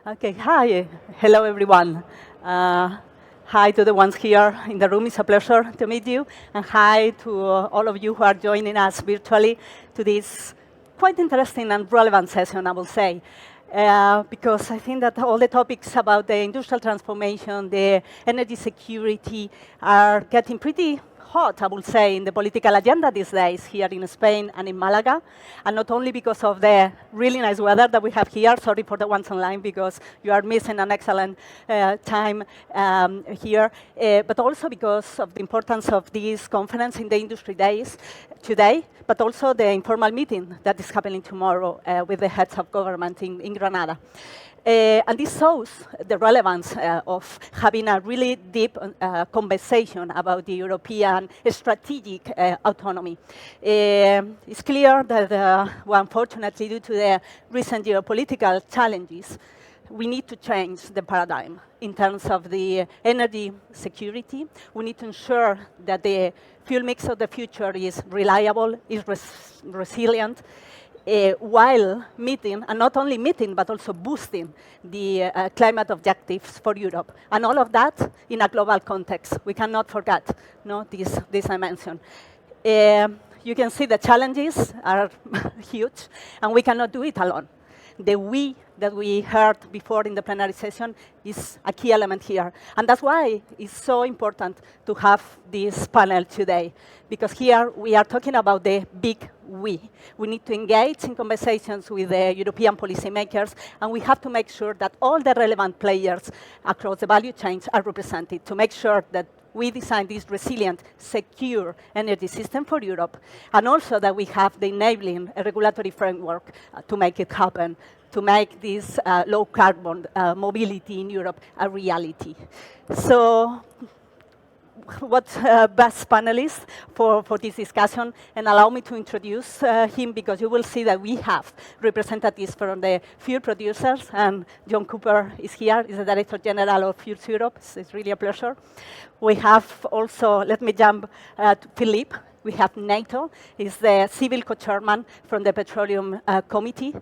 Okay, hi. Hello, everyone. Hi to the ones here in the room. It's a pleasure to meet you. And hi to all of you who are joining us virtually to this quite interesting and relevant session, I will say. Because I think that all the topics about the industrial transformation, the energy security are getting pretty hot, I would say, in the political agenda these days here in Spain and in Malaga. And not only because of the really nice weather that we have here, sorry for the ones online because you are missing an excellent time here, but also because of the importance of this conference in the industry days today, but also the informal meeting that is happening tomorrow with the heads of government in Granada. And this shows the relevance of having a really deep conversation about the European strategic autonomy. It's clear that, well, unfortunately, due to the recent geopolitical challenges, we need to change the paradigm in terms of the energy security. We need to ensure that the fuel mix of the future is reliable, is resilient, while meeting, and not only meeting, but also boosting the climate objectives for Europe. And all of that in a global context. We cannot forget this dimension. You can see the challenges are huge, and we cannot do it alone. The we that we heard before in the plenary session is a key element here. And that's why it's so important to have this panel today. Because here we are talking about the big we. We need to engage in conversations with the European policymakers, and we have to make sure that all the relevant players across the value chains are represented to make sure that we design this resilient, secure energy system for Europe, and also that we have the enabling regulatory framework to make it happen, to make this low-carbon mobility in Europe a reality. So, what best panelist for this discussion, and allow me to introduce him because you will see that we have representatives from the fuel producers, and John Cooper is here, is the Director General of Fuels Europe. It's really a pleasure. We have also, let me jump to Philippe. We have NATO, he's the civil co-chairman from the Petroleum Committee.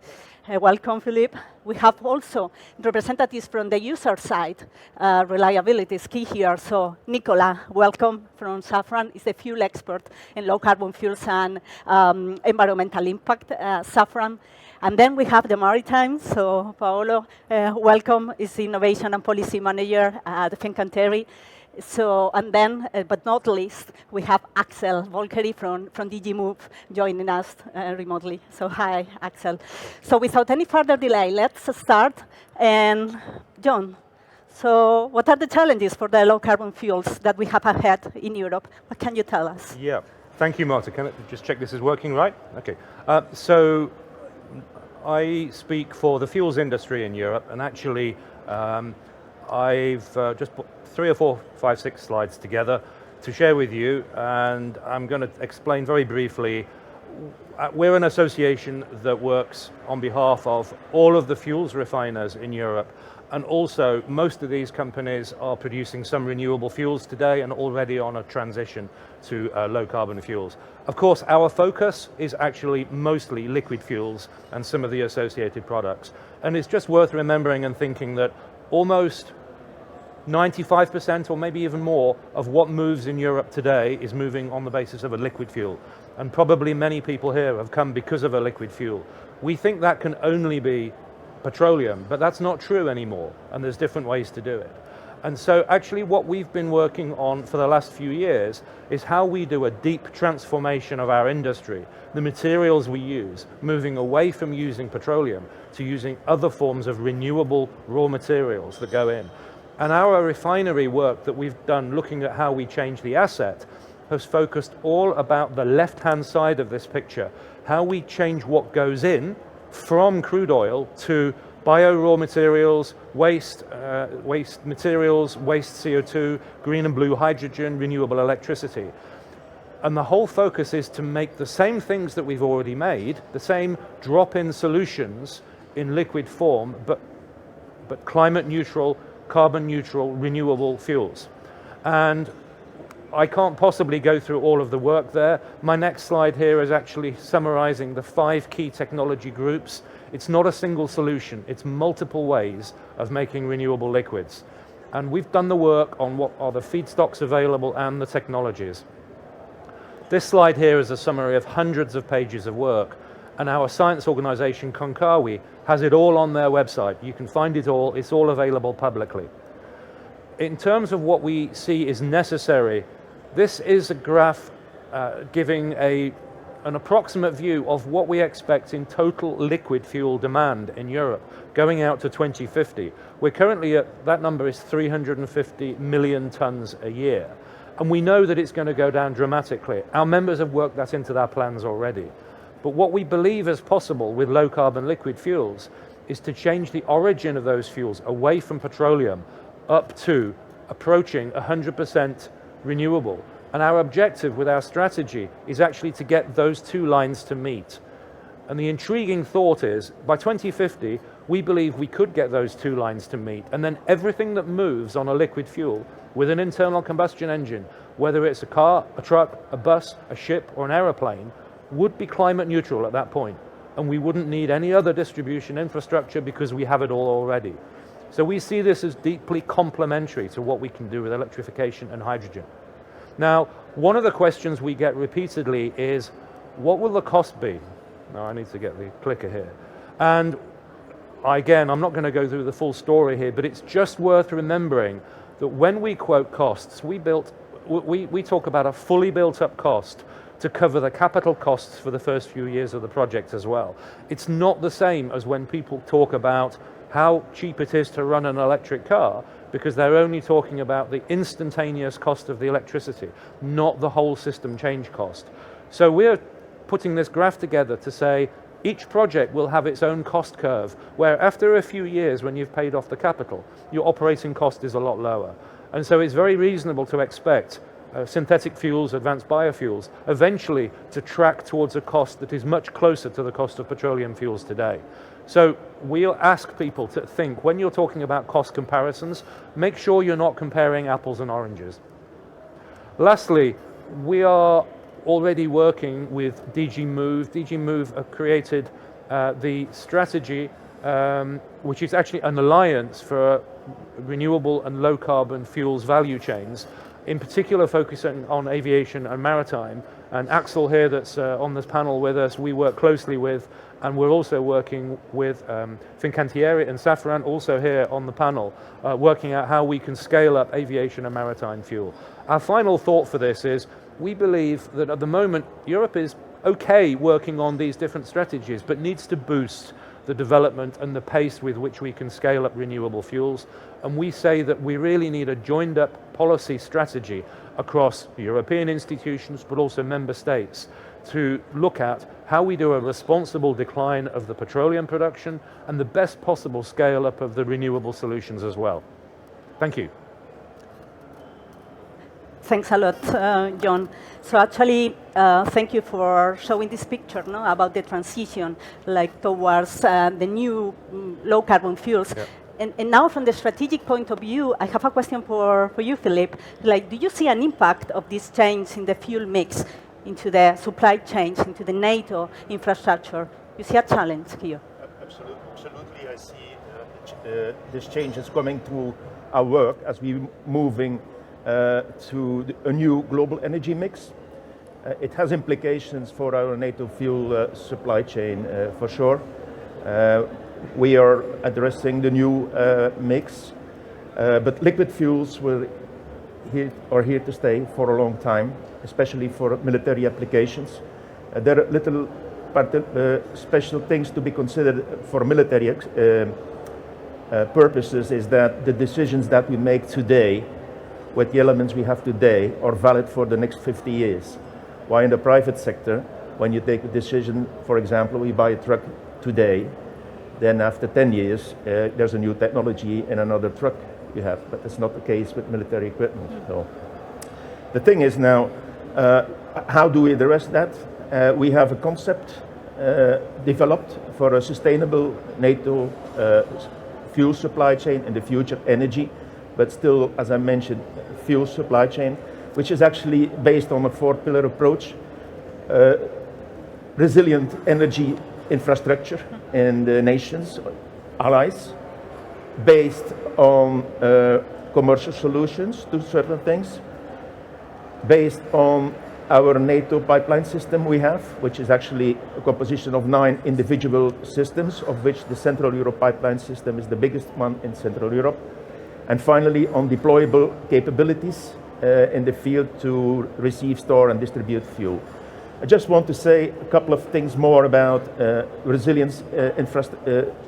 Welcome, Philippe. We have also representatives from the user side. Reliability is key here. So Nicola, welcome from Safran, is the fuel expert in low carbon fuels and environmental impact, Safran. And then we have the maritime. So Paolo, welcome, is the innovation and policy manager at Fincantieri. So, and then, but not least, we have Axel Volkeri from DG Move joining us remotely. So hi, Axel. So without any further delay, let's start. And John, so what are the challenges for the low carbon fuels that we have ahead in Europe? What can you tell us? Yeah, thank you, Marta. Can I just check this is working right? Okay. So I speak for the fuels industry in Europe, and actually I've just put 3 or 4, 5, 6 slides together to share with you, and I'm going to explain very briefly. We're an association that works on behalf of all of the fuels refiners in Europe, and also most of these companies are producing some renewable fuels today and already on a transition to low carbon fuels. Of course, our focus is actually mostly liquid fuels and some of the associated products, and it's just worth remembering and thinking that almost 95% or maybe even more of what moves in Europe today is moving on the basis of a liquid fuel. And probably many people here have come because of a liquid fuel. We think that can only be petroleum, but that's not true anymore, and there's different ways to do it. And so actually what we've been working on for the last few years is how we do a deep transformation of our industry, the materials we use, moving away from using petroleum to using other forms of renewable raw materials that go in. And our refinery work that we've done looking at how we change the asset has focused all about the left-hand side of this picture, how we change what goes in from crude oil to bio raw materials, waste materials, waste CO2, green and blue hydrogen, renewable electricity. And the whole focus is to make the same things that we've already made, the same drop-in solutions in liquid form, but climate neutral, carbon neutral, renewable fuels. And I can't possibly go through all of the work there. My next slide here is actually summarizing the 5 key technology groups It's not a single solution, it's multiple ways of making renewable liquids. And we've done the work on what are the feedstocks available and the technologies. This slide here is a summary of hundreds of pages of work, and our science organization, Konkawi, has it all on their website. You can find it all, it's all available publicly. In terms of what we see is necessary, this is a graph giving an approximate view of what we expect in total liquid fuel demand in Europe going out to 2050. We're currently at, that number is 350 million tons a year. And we know that it's going to go down dramatically. Our members have worked that into their plans already. But what we believe is possible with low carbon liquid fuels is to change the origin of those fuels away from petroleum up to approaching 100% renewable. And our objective with our strategy is actually to get those two lines to meet. And the intriguing thought is, by 2050, we believe we could get those two lines to meet, and then everything that moves on a liquid fuel with an internal combustion engine, whether it's a car, a truck, a bus, a ship, or an aeroplane, would be climate neutral at that point. And we wouldn't need any other distribution infrastructure because we have it all already. So we see this as deeply complementary to what we can do with electrification and hydrogen. Now, one of the questions we get repeatedly is, what will the cost be? Now I need to get the clicker here. And again, I'm not going to go through the full story here, but it's just worth remembering that when we quote costs, we talk about a fully built up cost to cover the capital costs for the first few years of the project as well. It's not the same as when people talk about how cheap it is to run an electric car, because they're only talking about the instantaneous cost of the electricity, not the whole system change cost. So we're putting this graph together to say each project will have its own cost curve, where after a few years when you've paid off the capital, your operating cost is a lot lower. And so it's very reasonable to expect synthetic fuels, advanced biofuels, eventually to track towards a cost that is much closer to the cost of petroleum fuels today. So we'll ask people to think, when you're talking about cost comparisons, make sure you're not comparing apples and oranges. Lastly, we are already working with DG Move. DG Move have created the strategy, which is actually an alliance for renewable and low carbon fuels value chains, in particular focusing on aviation and maritime. And Axel here that's on this panel with us, we work closely with, and we're also working with Fincantieri and Safran, also here on the panel, working out how we can scale up aviation and maritime fuel. Our final thought for this is, we believe that at the moment, Europe is okay working on these different strategies, but needs to boost the development and the pace with which we can scale up renewable fuels. And we say that we really need a joined up policy strategy across European institutions, but also member states, to look at how we do a responsible decline of the petroleum production and the best possible scale up of the renewable solutions as well. Thank you. Thanks a lot, John. So actually, thank you for showing this picture, no, about the transition, like towards the new low carbon fuels. Yeah. And now, from the strategic point of view, I have a question for you, Philip. Like, do you see an impact of this change in the fuel mix into the supply chains, into the NATO infrastructure? You see a challenge here? Absolutely, I see this change is coming through our work as we're moving to a new global energy mix. It has implications for our NATO fuel supply chain for sure. We are addressing the new mix, but liquid fuels are here to stay for a long time, especially for military applications. There are little special things to be considered for military purposes, is that the decisions that we make today with the elements we have today are valid for the next 50 years. While in the private sector, when you take a decision, for example, we buy a truck today, then after 10 years, there's a new technology in another truck you have, but that's not the case with military equipment. So the thing is now, how do we address that? We have a concept developed for a sustainable NATO fuel supply chain in the future, energy, but still, as I mentioned, fuel supply chain, which is actually based on a 4-pillar approach. Resilient energy infrastructure in the nations, allies, based on commercial solutions to certain things, based on our NATO pipeline system we have, which is actually a composition of 9 individual systems, of which the Central Europe pipeline system is the biggest one in Central Europe. And finally, on deployable capabilities in the field to receive, store, and distribute fuel. I just want to say a couple of things more about resilience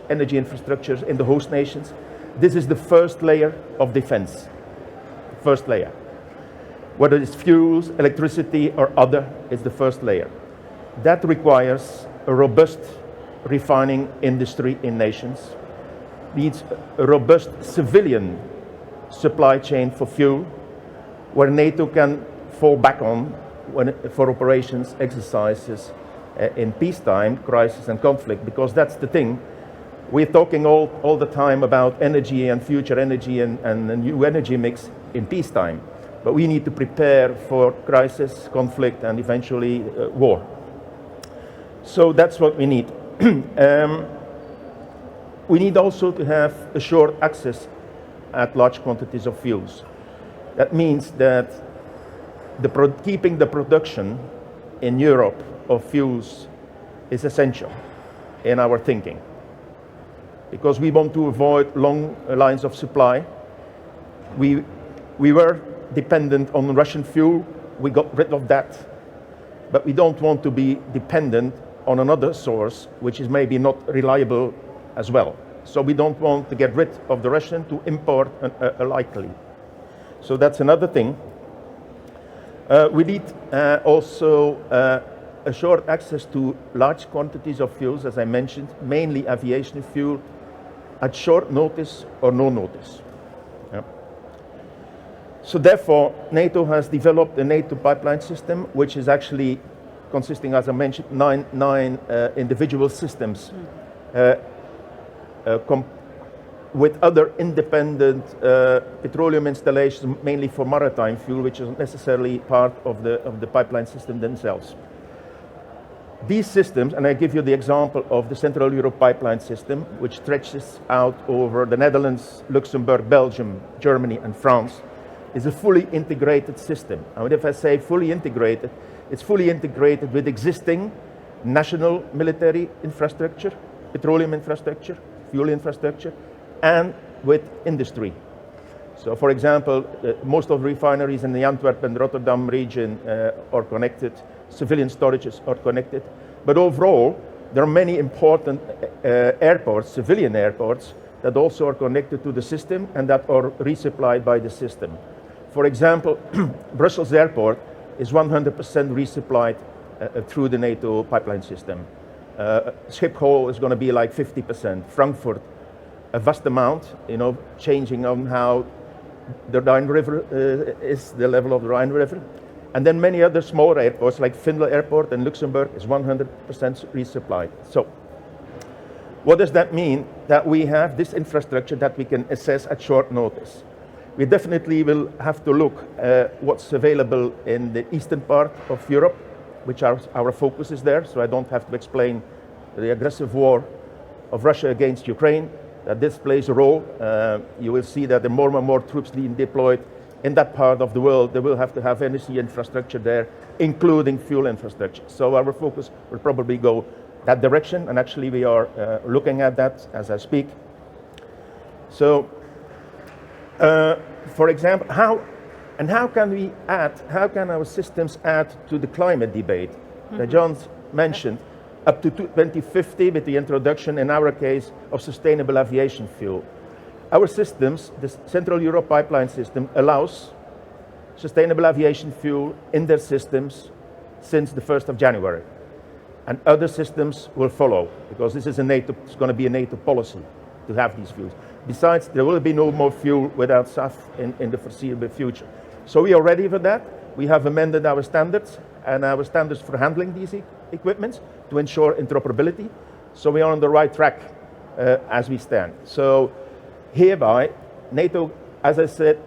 energy infrastructures in the host nations. This is the first layer of defense, first layer. Whether it's fuels, electricity, or other, it's the first layer. That requires a robust refining industry in nations, needs a robust civilian supply chain for fuel, where NATO can fall back on for operations, exercises in peacetime, crisis and conflict, because that's the thing. We're talking all the time about energy and future energy and a new energy mix in peacetime. But we need to prepare for crisis, conflict, and eventually war. So that's what we need. We need also to have assured access at large quantities of fuels. That means that keeping the production in Europe of fuels is essential in our thinking, because we want to avoid long lines of supply. We were dependent on Russian fuel, we got rid of that, but we don't want to be dependent on another source which is maybe not reliable as well. So we don't want to get rid of the Russian to import likely. So that's another thing. We need also assured access to large quantities of fuels, as I mentioned, mainly aviation fuel, at short notice or no notice. So therefore, NATO has developed a NATO pipeline system, which is actually consisting, as I mentioned, nine individual systems with other independent petroleum installations, mainly for maritime fuel, which is not necessarily part of the pipeline system themselves. These systems, and I give you the example of the Central Europe pipeline system, which stretches out over the Netherlands, Luxembourg, Belgium, Germany, and France, is a fully integrated system. And if I say fully integrated, it's fully integrated with existing national military infrastructure, petroleum infrastructure, fuel infrastructure, and with industry. So for example, most of the refineries in the Antwerp and Rotterdam region are connected, civilian storages are connected, but overall, there are many important airports, civilian airports, that also are connected to the system and that are resupplied by the system. For example, Brussels Airport is 100% resupplied through the NATO pipeline system. Schiphol is going to be like 50%. Frankfurt, a vast amount, changing on how the Rhine River is the level of the Rhine River. And then many other smaller airports like Findle Airport in Luxembourg is 100% resupplied. So what does that mean? That we have this infrastructure that we can assess at short notice. We definitely will have to look what's available in the eastern part of Europe, which our focus is there, so I don't have to explain the aggressive war of Russia against Ukraine, that this plays a role. You will see that the more and more troops being deployed in that part of the world, they will have to have energy infrastructure there, including fuel infrastructure. So our focus will probably go that direction, and actually we are looking at that as I speak. So, for example, how can our systems add to the climate debate that John mentioned, up to 2050 with the introduction, in our case, of sustainable aviation fuel? Our systems, the Central Europe pipeline system, allows sustainable aviation fuel in their systems since the 1st of January. And other systems will follow, because this is it's going to be a NATO policy to have these fuels. Besides, there will be no more fuel without SAF in the foreseeable future. So we are ready for that. We have amended our standards and our standards for handling these equipments to ensure interoperability. So we are on the right track as we stand. So hereby, NATO, as I said,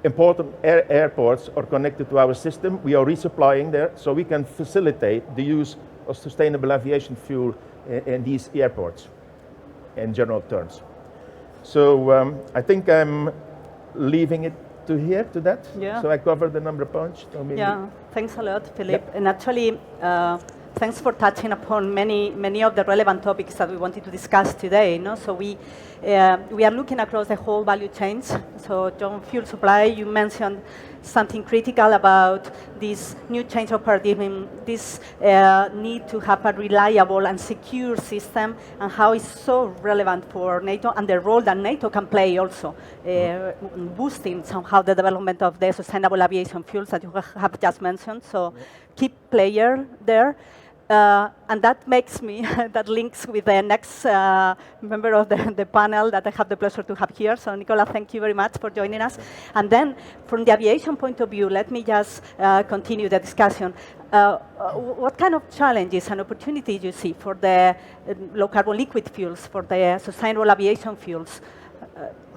important airports are connected to our system. We are resupplying there, so we can facilitate the use of sustainable aviation fuel in these airports, in general terms. So I think I'm leaving it to here, to that. Yeah. So I covered the number of points. So maybe Yeah, thanks a lot, Philip. Yep. And actually, thanks for touching upon many of the relevant topics that we wanted to discuss today. No? So we are looking across the whole value chains. So John, fuel supply, you mentioned something critical about this new change of paradigm, this need to have a reliable and secure system, and how it's so relevant for NATO and the role that NATO can play also, boosting somehow the development of the sustainable aviation fuels that you have just mentioned. So key player there. And that makes me, that links with the next member of the panel that I have the pleasure to have here. So Nicola, thank you very much for joining us. And then from the aviation point of view, let me just continue the discussion. What kind of challenges and opportunities you see for the low carbon liquid fuels, for the sustainable aviation fuels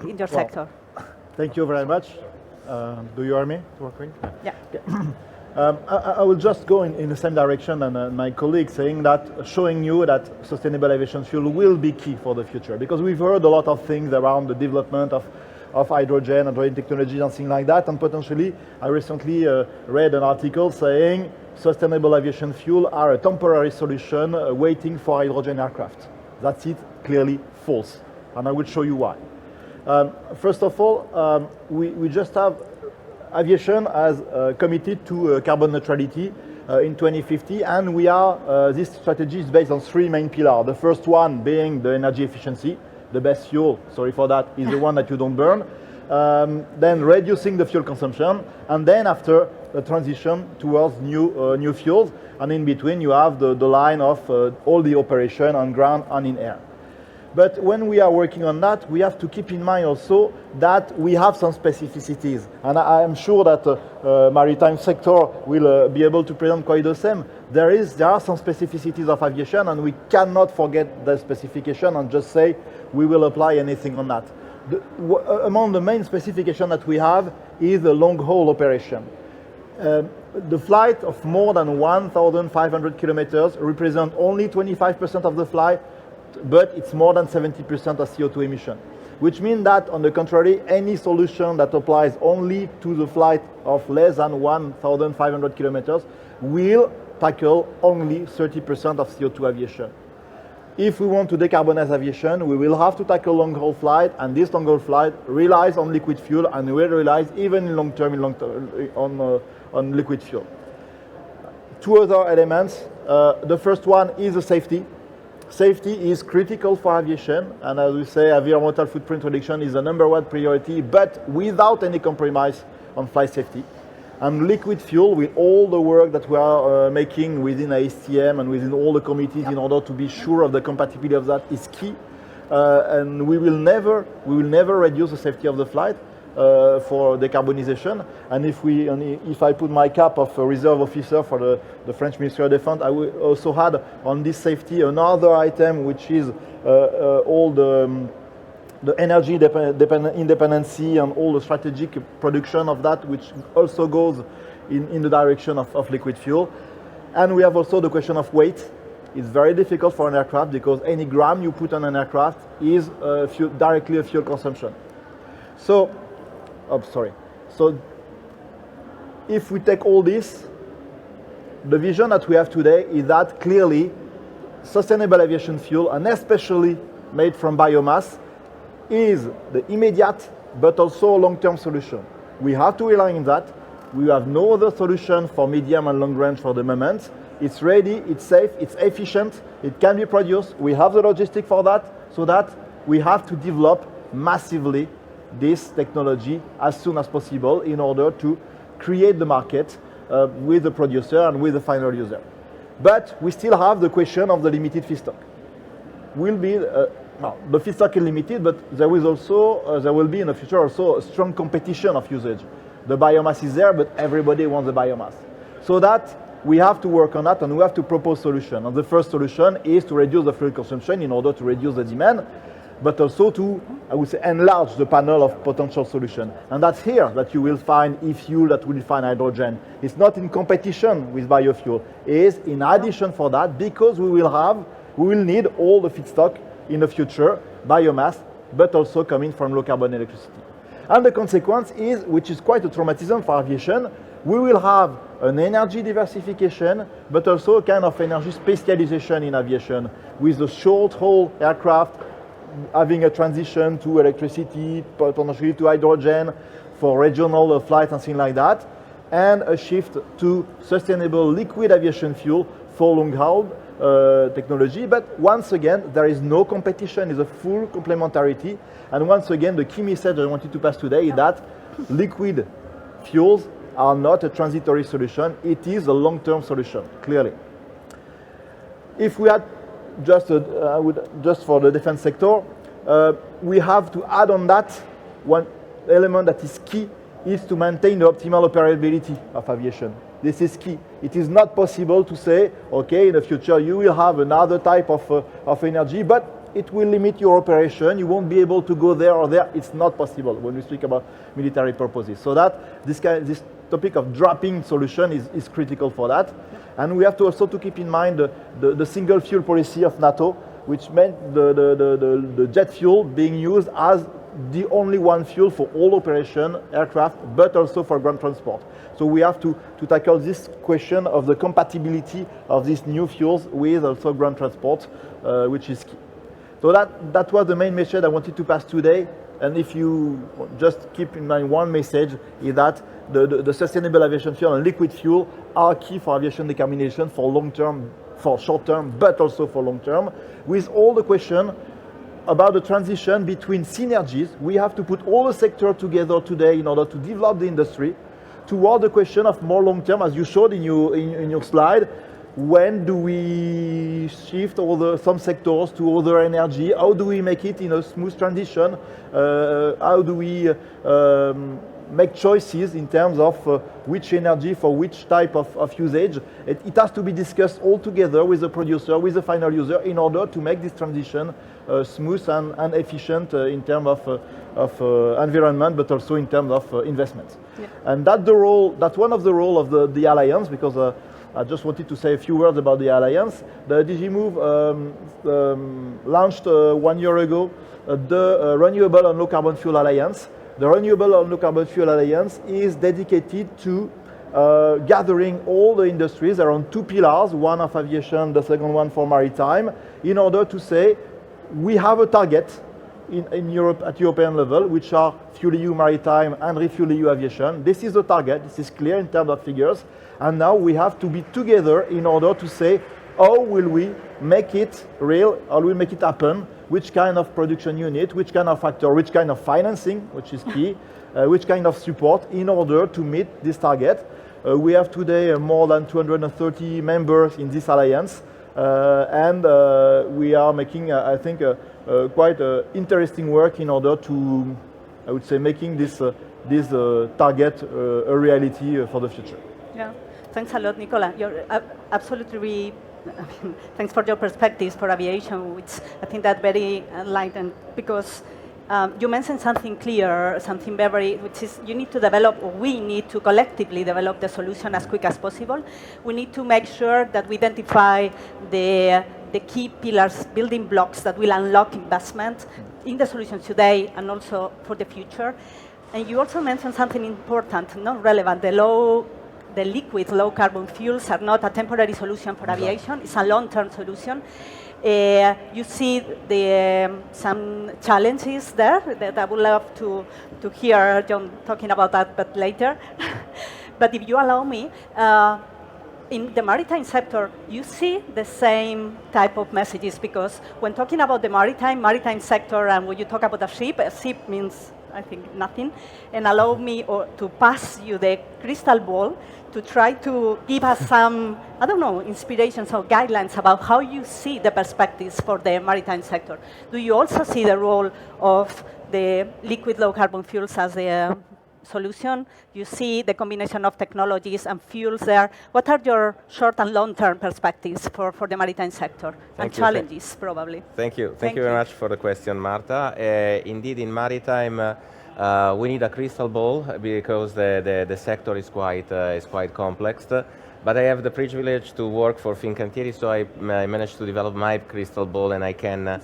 in your sector? Thank you very much. Do you hear me? Yeah. I will just go in the same direction and my colleague saying that, showing you that sustainable aviation fuel will be key for the future, because we've heard a lot of things around the development of hydrogen technologies and things like that, and potentially I recently read an article saying sustainable aviation fuel are a temporary solution waiting for hydrogen aircraft. That's it, clearly false, and I will show you why. First of all, we just have aviation has committed to carbon neutrality in 2050, and this strategy is based on three main pillars. The first one being the energy efficiency. The best fuel, sorry for that, is the one that you don't burn. Then reducing the fuel consumption, and then after the transition towards new fuels, and in between you have the line of all the operation on ground and in air. But when we are working on that, we have to keep in mind also that we have some specificities. And I am sure that maritime sector will be able to present quite the same. There are some specificities of aviation, and we cannot forget the specification and just say we will apply anything on that. Among the main specification that we have is the long-haul operation. The flight of more than 1,500 kilometers represent only 25% of the flight, but it's more than 70% of CO2 emission, which means that, on the contrary, any solution that applies only to the flight of less than 1,500 kilometers will tackle only 30% of CO2 aviation. If we want to decarbonize aviation, we will have to tackle long-haul flight, and this long-haul flight relies on liquid fuel, and will rely even in long term on liquid fuel. Two other elements. The first one is the safety. Safety is critical for aviation, and as we say, environmental footprint reduction is the #1 priority, but without any compromise on flight safety. And liquid fuel, with all the work that we are making within ASTM and within all the committees in order to be sure of the compatibility of that, is key. And we will never reduce the safety of the flight for decarbonization. And if I put my cap of a reserve officer for the French Ministry of Defense, I will also add on this safety another item, which is all the energy independency and all the strategic production of that, which also goes in the direction of liquid fuel. And we have also the question of weight. It's very difficult for an aircraft because any gram you put on an aircraft is directly a fuel consumption. So if we take all this, the vision that we have today is that clearly sustainable aviation fuel, and especially made from biomass, is the immediate but also long-term solution. We have to rely on that. We have no other solution for medium and long range for the moment. It's ready, it's safe, it's efficient, it can be produced. We have the logistic for that, so that we have to develop massively this technology as soon as possible in order to create the market with the producer and with the final user. But we still have the question of the limited feedstock. The feedstock is limited, but there will be in the future also a strong competition of usage. The biomass is there, but everybody wants the biomass. So that we have to work on that, and we have to propose solutions. And the first solution is to reduce the fuel consumption in order to reduce the demand. but also to, I would say, enlarge the panel of potential solutions. And that's here that you will find e-fuel, that will find hydrogen. It's not in competition with biofuel. It is in addition for that, because we will need all the feedstock in the future, biomass, but also coming from low carbon electricity. And the consequence is, which is quite a traumatism for aviation, we will have an energy diversification, but also a kind of energy specialization in aviation, with the short-haul aircraft having a transition to electricity, potentially to hydrogen for regional flights and things like that, and a shift to sustainable liquid aviation fuel for long-haul technology. But once again, there is no competition, it's a full complementarity. And once again, the key message I wanted to pass today is that liquid fuels are not a transitory solution, it is a long-term solution, clearly. If we had just for the defense sector, we have to add on that one element that is key, is to maintain the optimal operability of aviation. This is key. It is not possible to say, okay, in the future you will have another type of energy, but it will limit your operation. You won't be able to go there or there. It's not possible when we speak about military purposes. So that this topic of dropping solution is critical for that. And we have to also to keep in mind the single fuel policy of NATO, which meant the jet fuel being used as the only one fuel for all operation aircraft, but also for ground transport. So we have to tackle this question of the compatibility of these new fuels with also ground transport, which is key. So that was the main message I wanted to pass today. And if you just keep in mind one message, is that the sustainable aviation fuel and liquid fuel are key for aviation decarbonization for long term, for short term, but also for long term. With all the question about the transition between synergies, we have to put all the sector together today in order to develop the industry toward the question of more long term, as you showed in your slide. When do we shift some sectors to other energy? How do we make it in a smooth transition? How do we make choices in terms of which energy for which type of usage? It has to be discussed all together with the producer, with the final user, in order to make this transition smooth and efficient in terms of environment, but also in terms of investment. Yeah. And that's one of the roles of the Alliance, because I just wanted to say a few words about the Alliance. The DG Move launched 1 year ago the Renewable and Low Carbon Fuel Alliance. The Renewable and Low Carbon Fuel Alliance is dedicated to gathering all the industries around two pillars, one of aviation, the second one for maritime, in order to say we have a target in Europe at European level, which are FuelEU Maritime and ReFuelEU Aviation. This is the target, this is clear in terms of figures. And now we have to be together in order to say, how will we make it real, how will we make it happen, which kind of production unit, which kind of factor, which kind of financing, which is key, which kind of support in order to meet this target. We have today more than 230 members in this alliance, and we are making, I think, quite interesting work in order to, I would say, making this target a reality for the future. Yeah. Thanks a lot, Nicola. You're absolutely thanks for your perspectives for aviation, which I think that very enlightened, because you mentioned something clear, something very, which is you need to develop, or we need to collectively develop the solution as quick as possible. We need to make sure that we identify the key pillars, building blocks that will unlock investment in the solution today and also for the future. And you also mentioned something important, not relevant, the liquid low carbon fuels are not a temporary solution for aviation, it's a long-term solution. You see some challenges there that I would love to hear John talking about that, but later. But if you allow me, in the maritime sector, you see the same type of messages, because when talking about the maritime sector, and when you talk about a ship means, I think, nothing. And allow me to pass you the crystal ball to try to give us some, I don't know, inspirations or guidelines about how you see the perspectives for the maritime sector. Do you also see the role of the liquid low carbon fuels as the solution. You see the combination of technologies and fuels there. What are your short and long-term perspectives for the maritime sector and challenges, probably? Thank you. Thank you very much for the question, Marta. Indeed, in maritime, we need a crystal ball because the sector is quite complex. But I have the privilege to work for Fincantieri, so I managed to develop my crystal ball, and I can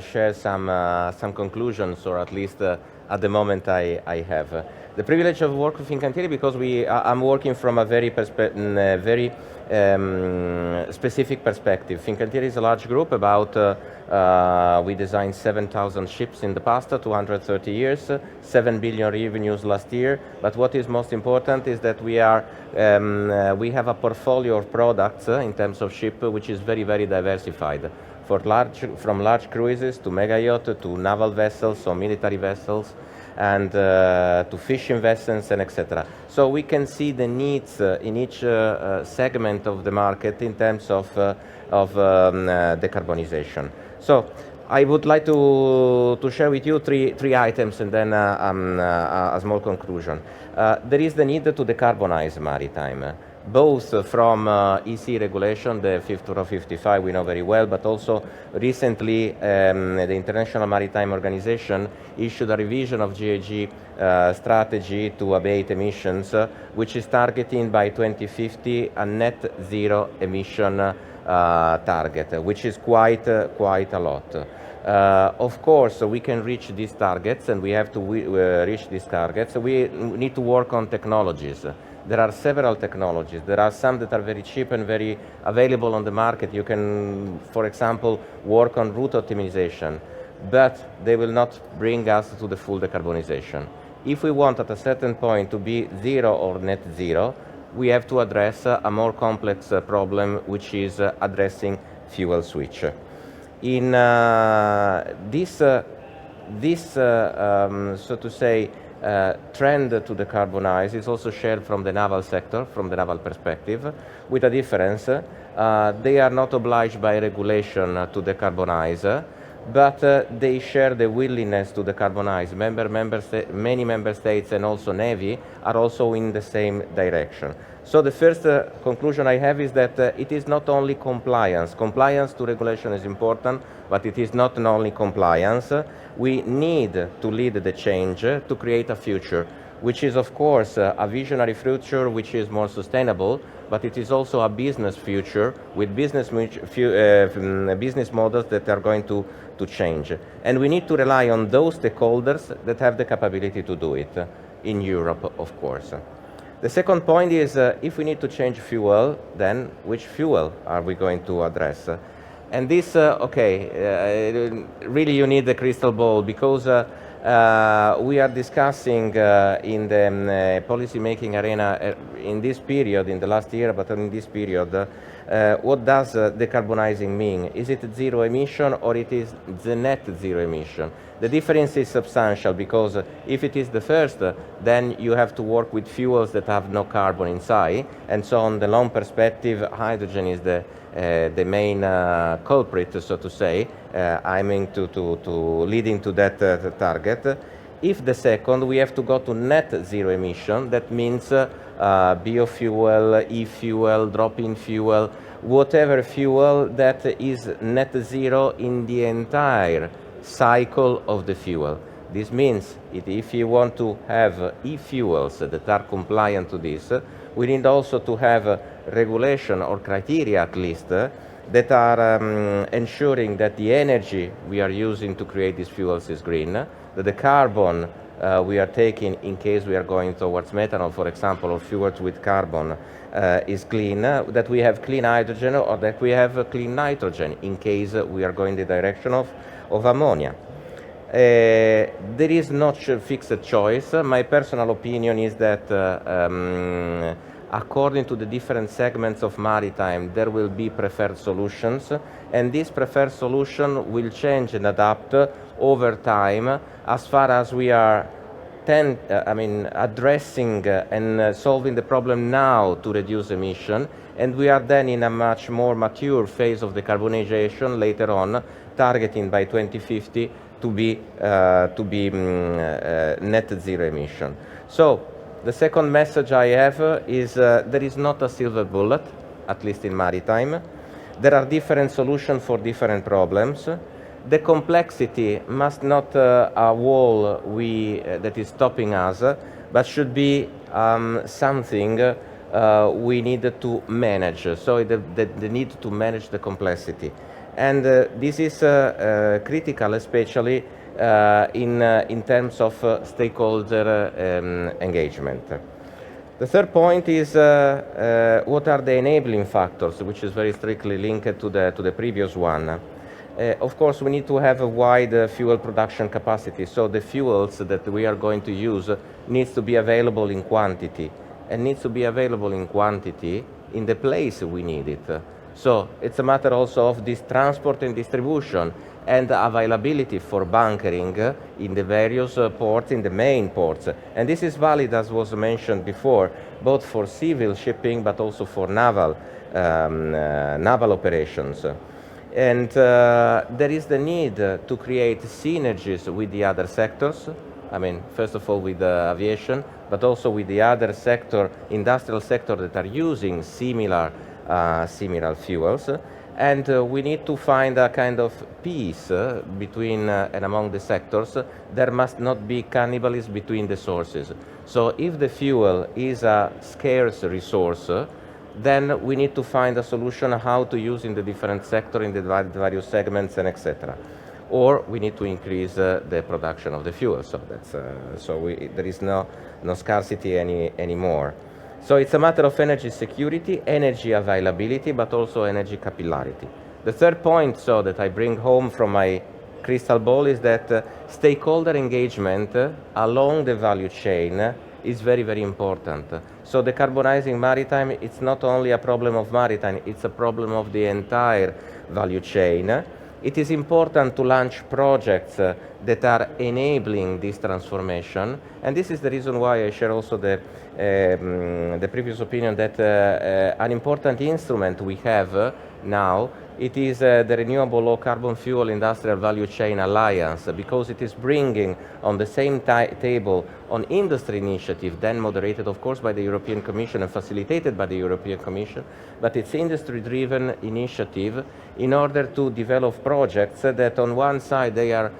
share some conclusions, or at least at the moment I have. The privilege of work with Fincantieri because I'm working from a very specific perspective. Fincantieri is a large group. We designed 7,000 ships in the past, 230 years, 7 billion revenues last year. But what is most important is that we have a portfolio of products in terms of ship which is very diversified. From large cruises to mega yacht to naval vessels or military vessels, and to fishing vessels and etc. So we can see the needs in each segment of the market in terms of decarbonization. So I would like to share with you three items, and then a small conclusion. There is the need to decarbonize maritime, both from EC regulation, the 5455 we know very well, but also recently the International Maritime Organization issued a revision of GHG strategy to abate emissions, which is targeting by 2050 a net zero emission target, which is quite a lot. Of course, we can reach these targets, and we have to reach these targets. We need to work on technologies. There are several technologies. There are some that are very cheap and very available on the market. You can, for example, work on route optimization, but they will not bring us to the full decarbonization. If we want at a certain point to be zero or net zero, we have to address a more complex problem, which is addressing fuel switch. In this, so to say, trend to decarbonize is also shared from the naval sector, from the naval perspective, with a difference. They are not obliged by regulation to decarbonize, but they share the willingness to decarbonize. Many member states and also Navy are also in the same direction. So the first conclusion I have is that it is not only compliance. Compliance to regulation is important, but it is not only compliance. We need to lead the change to create a future, which is of course a visionary future which is more sustainable, but it is also a business future with business models that are going to change. And we need to rely on those stakeholders that have the capability to do it, in Europe, of course. The second point is, if we need to change fuel, then which fuel are we going to address? And this, really you need the crystal ball, because we are discussing in the policy-making arena in this period, in the last year, but in this period, what does decarbonizing mean? Is it zero emission, or it is the net zero emission? The difference is substantial, because if it is the first, then you have to work with fuels that have no carbon inside, and so on the long perspective, hydrogen is the main culprit, so to say, aiming to leading to that target. If the second, we have to go to net zero emission. That means biofuel, e-fuel, drop-in fuel, whatever fuel that is net zero in the entire cycle of the fuel. This means if you want to have e-fuels that are compliant to this, we need also to have regulation or criteria at least that are ensuring that the energy we are using to create these fuels is green, that the carbon we are taking in case we are going towards methanol, for example, or fuels with carbon is clean, that we have clean hydrogen, or that we have clean nitrogen in case we are going the direction of ammonia. There is not a fixed choice. My personal opinion is that according to the different segments of maritime, there will be preferred solutions, and this preferred solution will change and adapt over time as far as we are addressing and solving the problem now to reduce emission, and we are then in a much more mature phase of decarbonization later on, targeting by 2050 to be net zero emission. So the second message I have is there is not a silver bullet, at least in maritime. There are different solutions for different problems. The complexity must not a wall that is stopping us, but should be something we need to manage. So the need to manage the complexity. And this is critical, especially in terms of stakeholder engagement. The third point is what are the enabling factors, which is very strictly linked to the previous one. Of course, we need to have a wide fuel production capacity, so the fuels that we are going to use needs to be available in quantity, and needs to be available in quantity in the place we need it. So it's a matter also of this transport and distribution and availability for bunkering in the various ports, in the main ports. And this is valid, as was mentioned before, both for civil shipping but also for naval operations. And there is the need to create synergies with the other sectors. I mean, first of all with aviation, but also with the other sector, industrial sector that are using similar fuels. And we need to find a kind of peace between and among the sectors. There must not be cannibalism between the sources. So if the fuel is a scarce resource, then we need to find a solution how to use in the different sector, in the various segments, and etc. Or we need to increase the production of the fuel. So that's there is no scarcity anymore. So it's a matter of energy security, energy availability, but also energy capillarity. The third point, so that I bring home from my crystal ball, is that stakeholder engagement along the value chain is very, very important. So decarbonizing maritime, it's not only a problem of maritime, it's a problem of the entire value chain. It is important to launch projects that are enabling this transformation, and this is the reason why I share also the previous opinion that an important instrument we have now, it is the Renewable Low Carbon Fuel Industrial Value Chain Alliance, because it is bringing on the same table on industry initiative, then moderated of course by the European Commission and facilitated by the European Commission, but it's industry-driven initiative in order to develop projects that on one side they are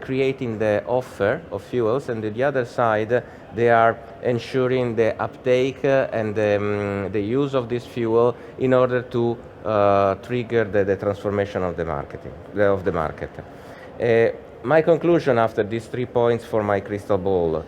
creating the offer of fuels, and on the other side they are ensuring the uptake and the use of this fuel in order to trigger the transformation of the market. My conclusion after these 3 points for my crystal ball.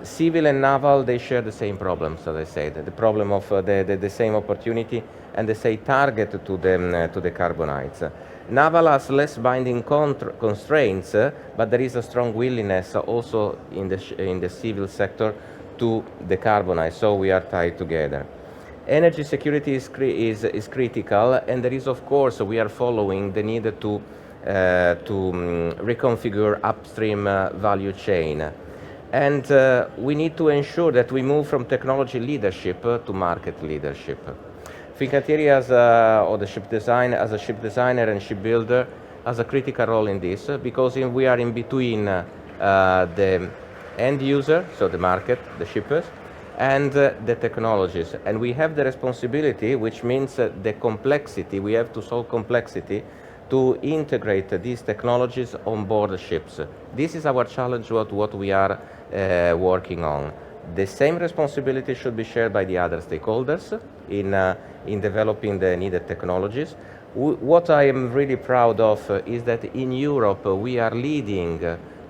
Civil and naval, they share the same problems, as I said, the problem of the same opportunity and the same target to decarbonize. Naval has less binding constraints, but there is a strong willingness also in the civil sector to decarbonize, so we are tied together. Energy security is critical, and there is, of course, we are following the need to reconfigure upstream value chain. And we need to ensure that we move from technology leadership to market leadership. Fincantieri as a ship designer and shipbuilder has a critical role in this, because we are in between the end user, so the market, the shippers, and the technologies. And we have the responsibility, which means the complexity, we have to solve complexity to integrate these technologies on board the ships. This is our challenge, what we are working on. The same responsibility should be shared by the other stakeholders in developing the needed technologies. What I am really proud of is that in Europe we are leading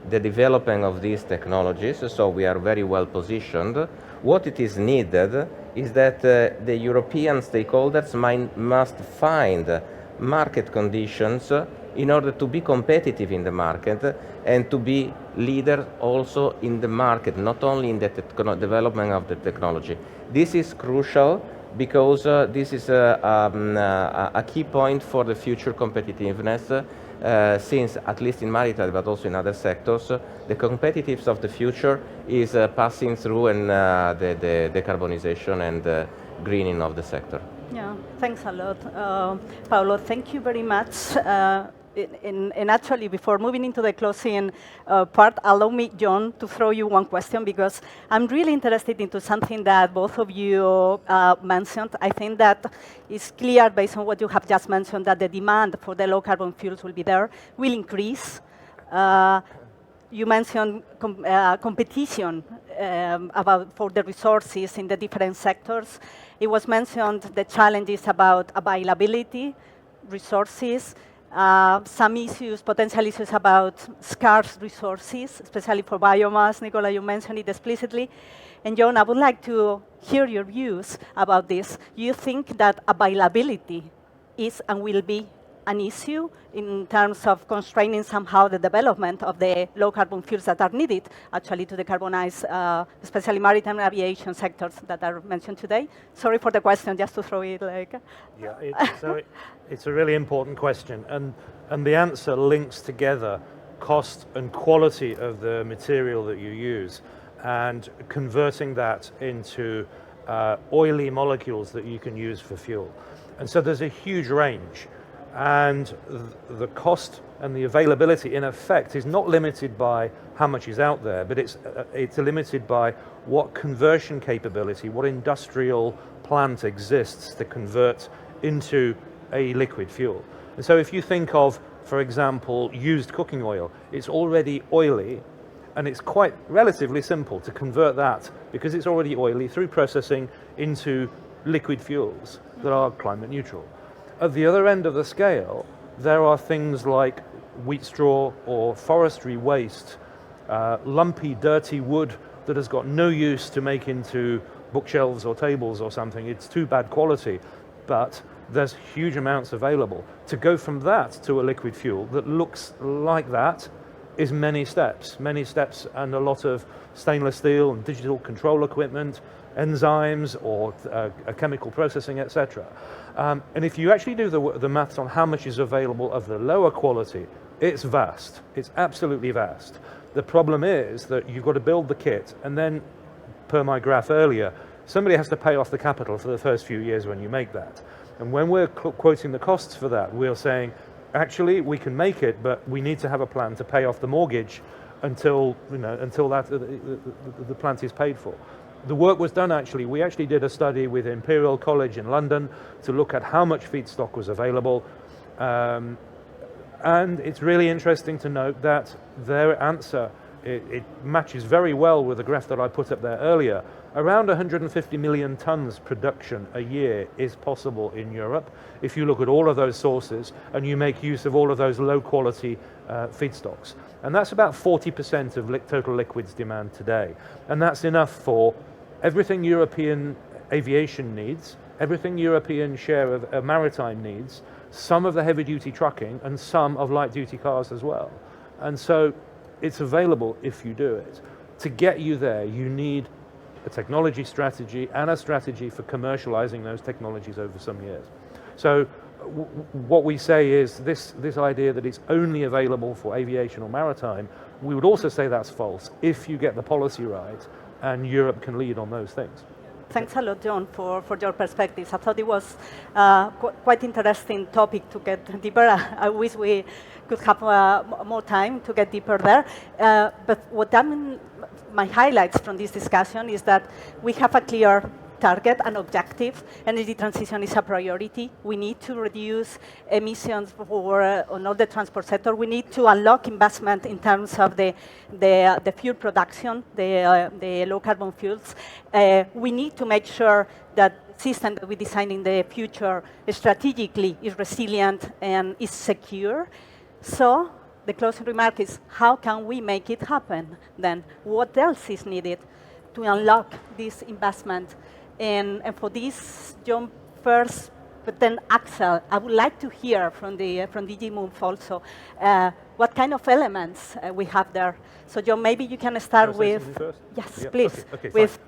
the development of these technologies, so we are very well positioned. What it is needed is that the European stakeholders must find market conditions in order to be competitive in the market and to be leader also in the market, not only in the development of the technology. This is crucial because this is a key point for the future competitiveness, since at least in maritime but also in other sectors, the competitiveness of the future is passing through the decarbonization and greening of the sector. Yeah, thanks a lot. Paolo, thank you very much. And actually, before moving into the closing part, allow me, John, to throw you one question because I'm really interested into something that both of you mentioned. I think that it's clear based on what you have just mentioned that the demand for the low carbon fuels will be there, will increase. You mentioned competition for the resources in the different sectors. It was mentioned the challenges about availability, resources, some issues, potential issues about scarce resources, especially for biomass. Nicola, you mentioned it explicitly. And John, I would like to hear your views about this. You think that availability is and will be an issue in terms of constraining somehow the development of the low carbon fuels that are needed actually to decarbonize, especially maritime and aviation sectors that are mentioned today? Sorry for the question, just to throw it like. Yeah, it's a really important question, and the answer links together cost and quality of the material that you use, and converting that into oily molecules that you can use for fuel. And so there's a huge range. And the cost and the availability, in effect, is not limited by how much is out there, but it's limited by what conversion capability, what industrial plant exists to convert into a liquid fuel. And so if you think of, for example, used cooking oil, it's already oily, and it's quite relatively simple to convert that, because it's already oily, through processing into liquid fuels that are climate neutral. At the other end of the scale, there are things like wheat straw or forestry waste, lumpy, dirty wood that has got no use to make into bookshelves or tables or something. It's too bad quality, but there's huge amounts available. To go from that to a liquid fuel that looks like that is many steps, and a lot of stainless steel and digital control equipment, enzymes or chemical processing, etc. And if you actually do the maths on how much is available of the lower quality, it's vast. It's absolutely vast. The problem is that you've got to build the kit, and then, per my graph earlier, somebody has to pay off the capital for the first few years when you make that. And when we're quoting the costs for that, we're saying, actually, we can make it, but we need to have a plan to pay off the mortgage until the plant is paid for. The work was done actually. We actually did a study with Imperial College in London to look at how much feedstock was available. And it's really interesting to note that their answer, it matches very well with the graph that I put up there earlier. Around 150 million tons production a year is possible in Europe if you look at all of those sources and you make use of all of those low quality feedstocks. And that's about 40% of total liquids demand today. And that's enough for everything European aviation needs, everything European share of maritime needs, some of the heavy duty trucking, and some of light duty cars as well. And so it's available if you do it. To get you there, you need a technology strategy and a strategy for commercializing those technologies over some years. So what we say is this idea that it's only available for aviation or maritime, we would also say that's false if you get the policy right and Europe can lead on those things. Thanks a lot, John, for your perspectives. I thought it was quite interesting topic to get deeper. I wish we could have more time to get deeper there. But my highlights from this discussion is that we have a clear target and objective. Energy transition is a priority. We need to reduce emissions on all the transport sector. We need to unlock investment in terms of the fuel production, the low carbon fuels. We need to make sure that the system that we design in the future strategically is resilient and is secure. So the closing remark is, how can we make it happen then? What else is needed to unlock this investment? And for this, John first, but then Axel, I would like to hear from DG Move also what kind of elements we have there. So John, maybe you can start with. Yes, yeah, please. Okay, with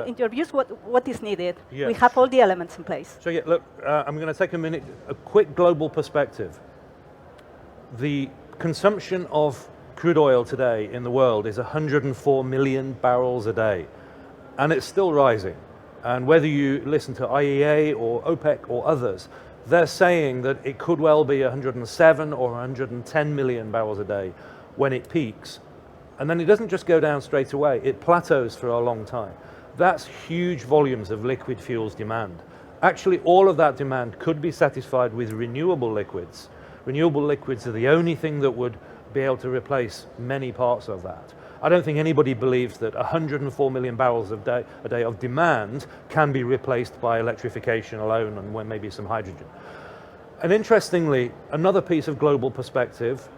in your views, what is needed? Yes. We have all the elements in place. So yeah, look, I'm going to take a quick global perspective. The consumption of crude oil today in the world is 104 million barrels a day. And it's still rising. And whether you listen to IEA or OPEC or others, they're saying that it could well be 107 or 110 million barrels a day when it peaks. And then it doesn't just go down straight away, it plateaus for a long time. That's huge volumes of liquid fuels demand. Actually, all of that demand could be satisfied with renewable liquids. Renewable liquids are the only thing that would be able to replace many parts of that. I don't think anybody believes that 104 million barrels a day of demand can be replaced by electrification alone and maybe some hydrogen. And interestingly, another piece of global perspective,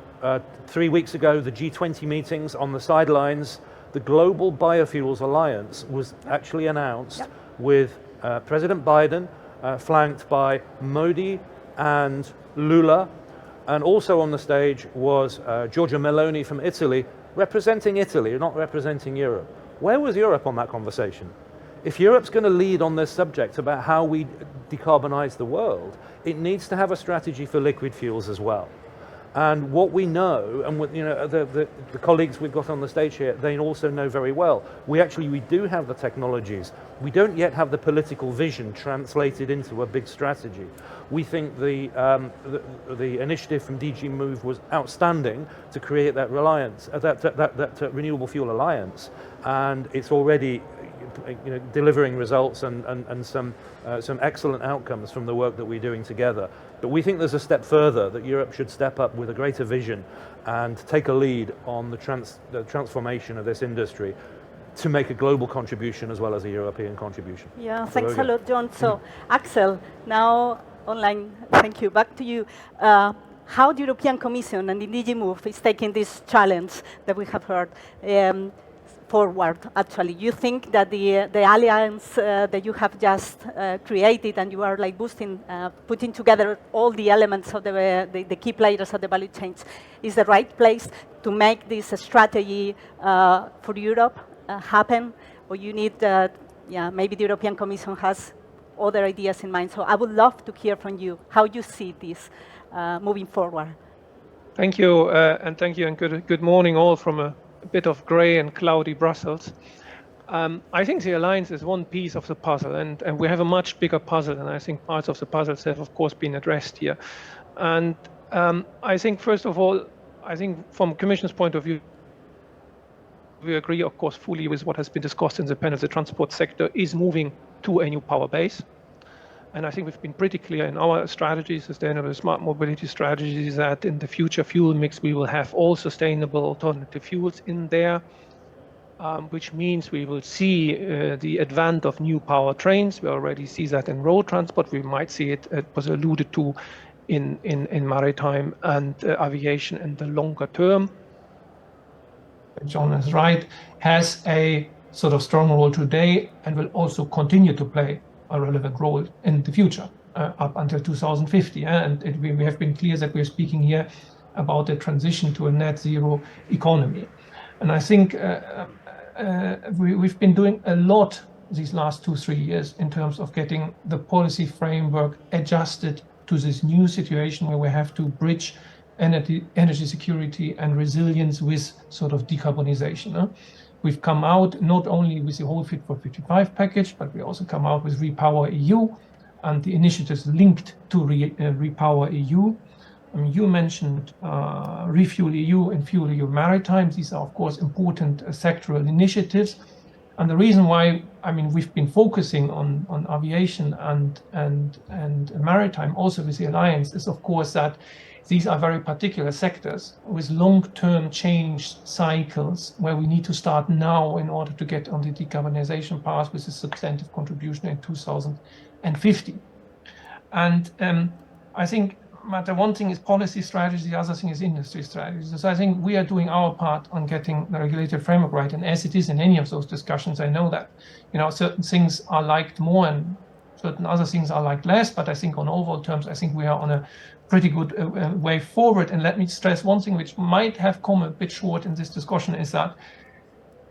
3 weeks ago, the G20 meetings on the sidelines, the Global Biofuels Alliance was actually announced with President Biden, flanked by Modi and Lula, and also on the stage was Giorgia Meloni from Italy, representing Italy, not representing Europe. Where was Europe on that conversation? If Europe's going to lead on this subject about how we decarbonize the world, it needs to have a strategy for liquid fuels as well. And what we know, and what, the colleagues we've got on the stage here, they also know very well, we do have the technologies. We don't yet have the political vision translated into a big strategy. We think the initiative from DG Move was outstanding to create that that renewable fuel alliance, and it's already delivering results and some excellent outcomes from the work that we're doing together. But we think there's a step further, that Europe should step up with a greater vision and take a lead on the transformation of this industry to make a global contribution as well as a European contribution. Yeah, thanks a lot, John. So, Axel, now online, thank you. Back to you. How the European Commission and the DG Move is taking this challenge that we have heard forward, actually. You think that the alliance that you have just created, and you are like boosting, putting together all the elements of the key players of the value chains, is the right place to make this strategy for Europe happen? Or you need, maybe the European Commission has other ideas in mind. So I would love to hear from you how you see this moving forward. Thank you, and good morning all from a bit of grey and cloudy Brussels. I think the alliance is one piece of the puzzle, and we have a much bigger puzzle, and I think parts of the puzzles have, of course, been addressed here. And I think, first of all, I think from Commission's point of view, we agree, of course, fully with what has been discussed in the panel. The transport sector is moving to a new power base. And I think we've been pretty clear in our strategy, sustainable smart mobility strategies, that in the future fuel mix, we will have all sustainable alternative fuels in there, which means we will see the advent of new powertrains. We already see that in road transport. We might see it was alluded to in maritime and aviation in the longer term. John is right, has a sort of strong role today and will also continue to play a relevant role in the future, up until 2050. And we have been clear that we're speaking here about the transition to a net zero economy. And I think we've been doing a lot these last 2-3 years in terms of getting the policy framework adjusted to this new situation where we have to bridge energy security and resilience with sort of decarbonization. We've come out not only with the whole Fit for 55 package, but we also come out with Repower EU and the initiatives linked to Repower EU. I mean, you mentioned Refuel EU and Fuel EU Maritime. These are, of course, important sectoral initiatives. And the reason why, I mean, we've been focusing on aviation and maritime also with the Alliance is, of course, that these are very particular sectors with long-term change cycles where we need to start now in order to get on the decarbonization path with a substantive contribution in 2050. And I think the one thing is policy strategy, the other thing is industry strategy. So I think we are doing our part on getting the regulatory framework right. And as it is in any of those discussions, I know that, certain things are liked more and certain other things are liked less. But I think on overall terms, I think we are on a pretty good way forward. And let me stress one thing which might have come a bit short in this discussion is that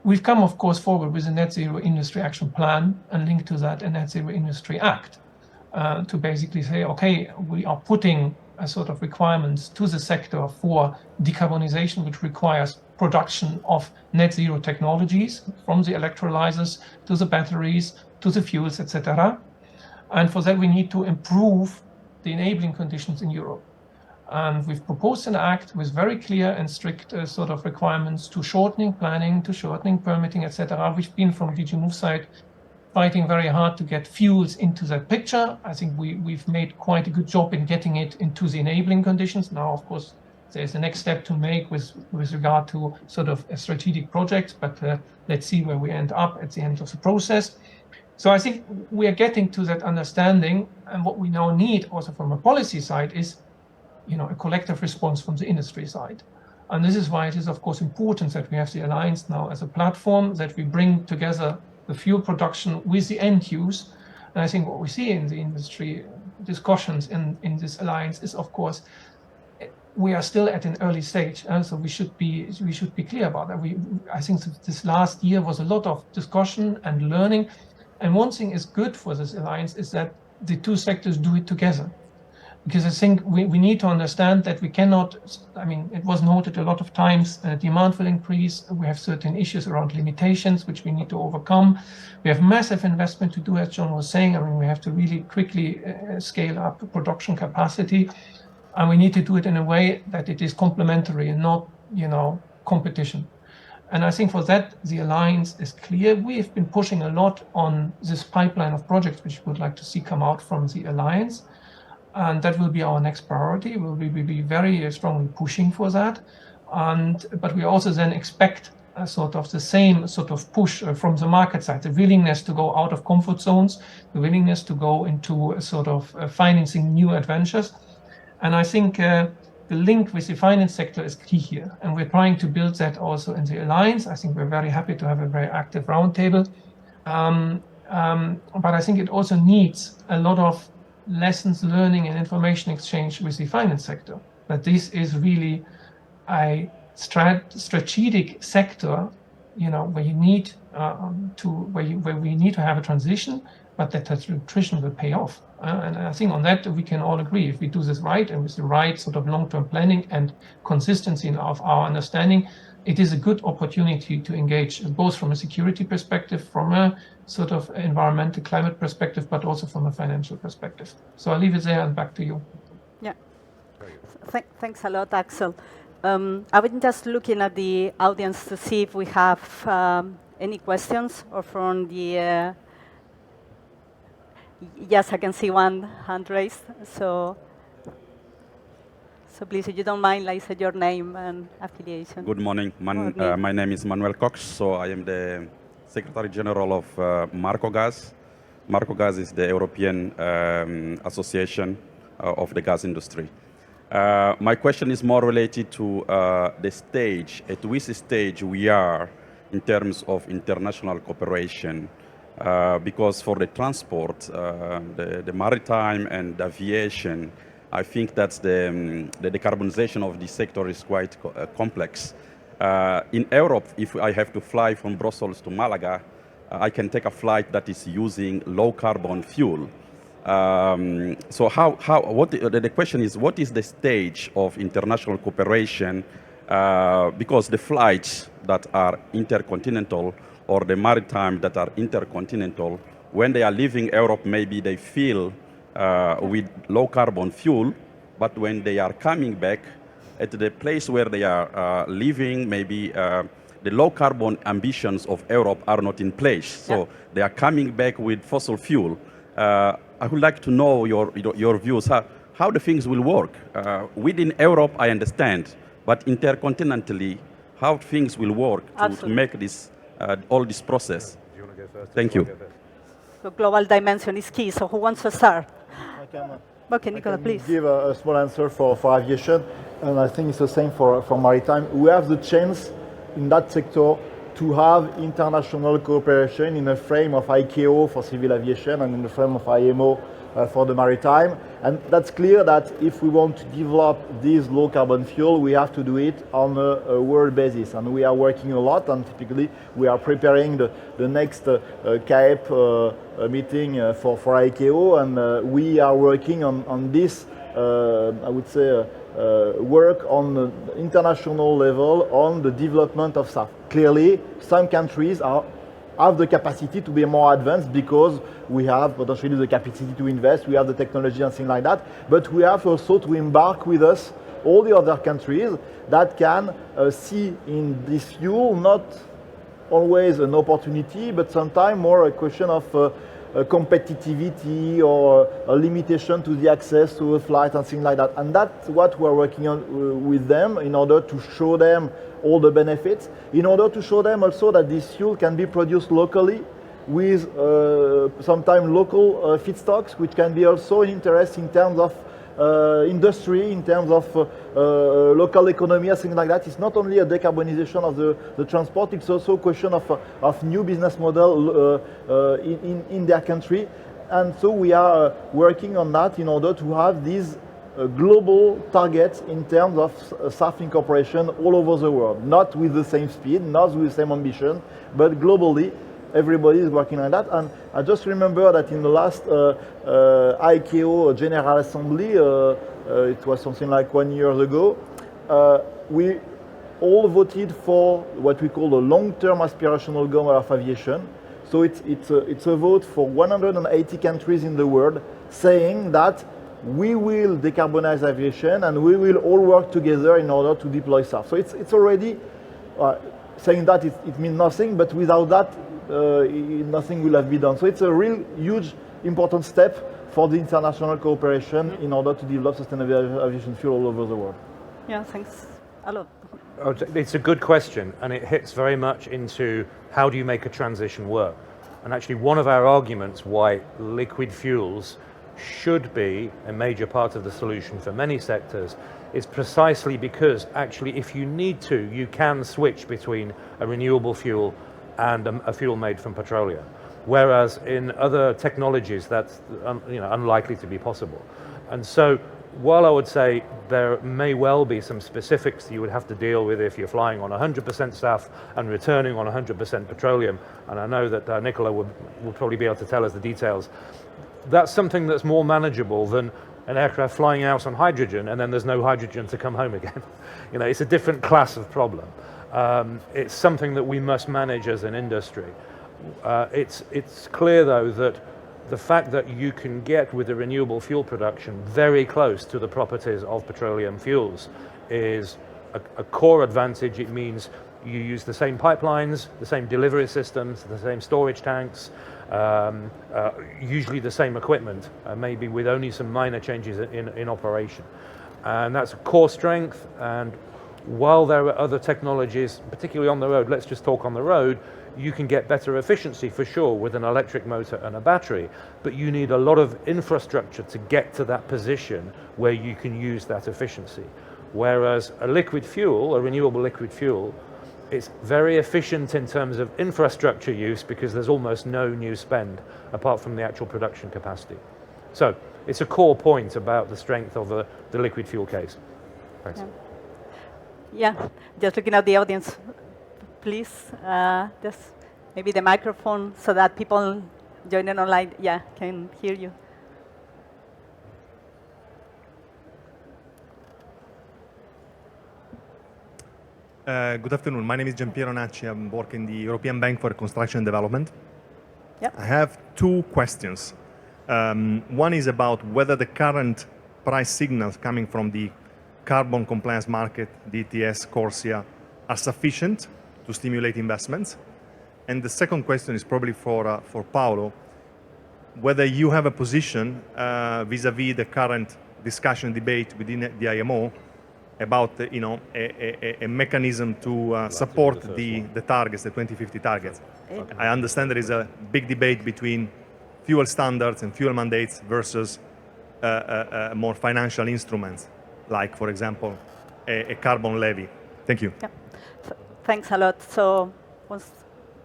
we've come, of course, forward with a Net Zero Industry Action Plan and linked to that a Net Zero Industry Act to basically say, okay, we are putting a sort of requirements to the sector for decarbonization, which requires production of net zero technologies from the electrolyzers to the batteries to the fuels, etc. And for that, we need to improve the enabling conditions in Europe. And we've proposed an act with very clear and strict sort of requirements to shortening planning, to shortening permitting, etc. We've been from DG Move side fighting very hard to get fuels into that picture. I think we've made quite a good job in getting it into the enabling conditions. Now, of course, there's the next step to make with regard to sort of a strategic projects, but let's see where we end up at the end of the process. So I think we are getting to that understanding, and what we now need also from a policy side is, a collective response from the industry side. And this is why it is, of course, important that we have the Alliance now as a platform, that we bring together the fuel production with the end use. And I think what we see in the industry discussions in this Alliance is, of course, we are still at an early stage, and so we should be clear about that. I think this last year was a lot of discussion and learning. And one thing is good for this Alliance is that the two sectors do it together. Because I think we need to understand that we cannot, it was noted a lot of times, demand will increase, we have certain issues around limitations which we need to overcome. We have massive investment to do, as John was saying. We have to really quickly scale up production capacity, and we need to do it in a way that it is complementary and not, competition. And I think for that, the Alliance is clear. We have been pushing a lot on this pipeline of projects which we would like to see come out from the Alliance. And that will be our next priority. We'll be very strongly pushing for that. But we also then expect a sort of the same sort of push from the market side, the willingness to go out of comfort zones, the willingness to go into a sort of financing new adventures. And I think the link with the finance sector is key here. And we're trying to build that also in the Alliance. I think we're very happy to have a very active roundtable. But I think it also needs a lot of lessons learning and information exchange with the finance sector. That this is really a strategic sector, where you need where we need to have a transition, but that transition will pay off. And I think on that we can all agree. If we do this right and with the right sort of long-term planning and consistency of our understanding, it is a good opportunity to engage both from a security perspective, from a sort of environmental climate perspective, but also from a financial perspective. So I'll leave it there and back to you. Yeah. Thanks a lot, Axel. I was just looking at the audience to see if we have any questions or from the... Yes, I can see one hand raised. So please, if you don't mind, say your name and affiliation. Good morning. My name is Manuel Cox. So I am the Secretary General of Marcogas. Marcogas is the European Association of the gas industry. My question is more related to the stage, at which stage we are in terms of international cooperation. Because for the transport, the maritime and aviation, I think that the decarbonization of the sector is quite complex. In Europe, if I have to fly from Brussels to Malaga, I can take a flight that is using low carbon fuel. So the question is, what is the stage of international cooperation? Because the flights that are intercontinental or the maritime that are intercontinental, when they are leaving Europe, maybe they feel with low carbon fuel, but when they are coming back at the place where they are living, maybe the low carbon ambitions of Europe are not in place. So they are coming back with fossil fuel. I would like to know your views, how the things will work. Within Europe, I understand, but intercontinentally, how things will work to make this all this process. Do you want to go first? Thank you. The global dimension is key. So who wants to start? Okay, Nicola, please. Give a small answer for aviation, and I think it's the same for maritime. We have the chance in that sector to have international cooperation in the frame of ICAO for civil aviation and in the frame of IMO for the maritime. And that's clear that if we want to develop this low carbon fuel, we have to do it on a world basis. And we are working a lot, and typically we are preparing the next CAEP meeting for ICAO, and we are working on this, I would say, work on the international level on the development of SAF. Clearly, some countries are have the capacity to be more advanced because we have potentially the capacity to invest, we have the technology and things like that, but we have also to embark with us all the other countries that can see in this fuel not always an opportunity, but sometimes more a question of competitivity or a limitation to the access to a flight and things like that. And that's what we're working on with them in order to show them all the benefits, in order to show them also that this fuel can be produced locally with sometimes local feedstocks, which can be also an interest in terms of industry, in terms of local economy, things like that. It's not only a decarbonization of the transport, it's also a question of new business model in their country. And so we are working on that in order to have these global targets in terms of SAF incorporation all over the world. Not with the same speed, not with the same ambition, but globally. Everybody is working on that, and I just remember that in the last ICAO General Assembly, it was something like 1 year ago, we all voted for what we call the long-term aspirational goal of aviation. So it's a vote for 180 countries in the world saying that we will decarbonize aviation and we will all work together in order to deploy SAF. So it's already saying that it means nothing, but without that, nothing will have been done. So it's a real huge, important step for the international cooperation in order to develop sustainable aviation fuel all over the world. Yeah, thanks a lot. Oh, it's a good question, and it hits very much into how do you make a transition work. And actually one of our arguments why liquid fuels should be a major part of the solution for many sectors is precisely because actually if you need to, you can switch between a renewable fuel and a fuel made from petroleum. Whereas in other technologies, that's unlikely to be possible. And so while I would say there may well be some specifics you would have to deal with if you're flying on 100% SAF and returning on 100% petroleum, and I know that Nicola would probably be able to tell us the details, that's something that's more manageable than an aircraft flying out on hydrogen and then there's no hydrogen to come home again. It's a different class of problem. It's something that we must manage as an industry. It's clear though that the fact that you can get with the renewable fuel production very close to the properties of petroleum fuels is a core advantage. It means you use the same pipelines, the same delivery systems, the same storage tanks, usually the same equipment, maybe with only some minor changes in operation. And that's a core strength. And while there are other technologies, particularly on the road, let's just talk on the road, you can get better efficiency for sure with an electric motor and a battery, but you need a lot of infrastructure to get to that position where you can use that efficiency. Whereas a liquid fuel, a renewable liquid fuel, it's very efficient in terms of infrastructure use because there's almost no new spend apart from the actual production capacity. So it's a core point about the strength of the liquid fuel case. Thanks. Yeah, just looking at the audience, please, just maybe the microphone so that people joining online, can hear you. Good afternoon. My name is Giampiero Nacci. I'm working in the European Bank for Construction and Development. Yep. I have two questions. One is about whether the current price signals coming from the carbon compliance market, the ETS, CORSIA, are sufficient to stimulate investments. And the second question is probably for Paolo, whether you have a position vis-a-vis the current discussion debate within the IMO about a mechanism to support the targets, the 2050 targets. Okay. I understand there is a big debate between fuel standards and fuel mandates versus more financial instruments, like, for example, a carbon levy. Thank you. Yeah. Thanks a lot. So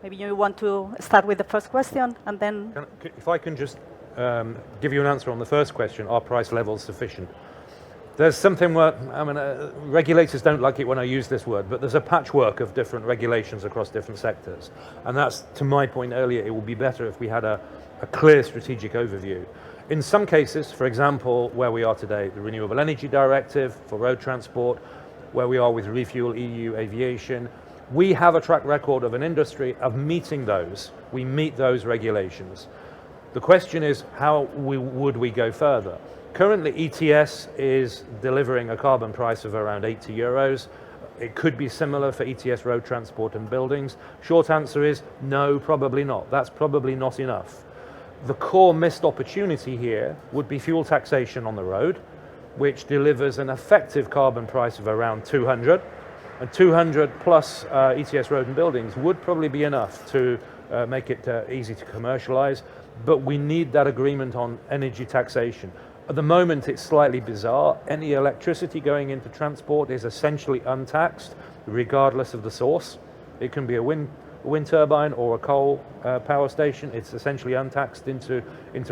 maybe you want to start with the first question and then... If I can just give you an answer on the first question, are price levels sufficient? There's something where, regulators don't like it when I use this word, but there's a patchwork of different regulations across different sectors. And that's, to my point earlier, it would be better if we had a clear strategic overview. In some cases, for example, where we are today, the Renewable Energy Directive for road transport, where we are with Refuel EU Aviation, We have a track record of an industry of meeting those. We meet those regulations. The question is, how would we go further? Currently, ETS is delivering a carbon price of around 80 euros. It could be similar for ETS road transport and buildings. Short answer is no, probably not. That's probably not enough. The core missed opportunity here would be fuel taxation on the road, which delivers an effective carbon price of around 200. And 200 plus ETS road and buildings would probably be enough to make it easy to commercialize. But we need that agreement on energy taxation. At the moment, it's slightly bizarre. Any electricity going into transport is essentially untaxed, regardless of the source. It can be a wind turbine or a coal power station. It's essentially untaxed into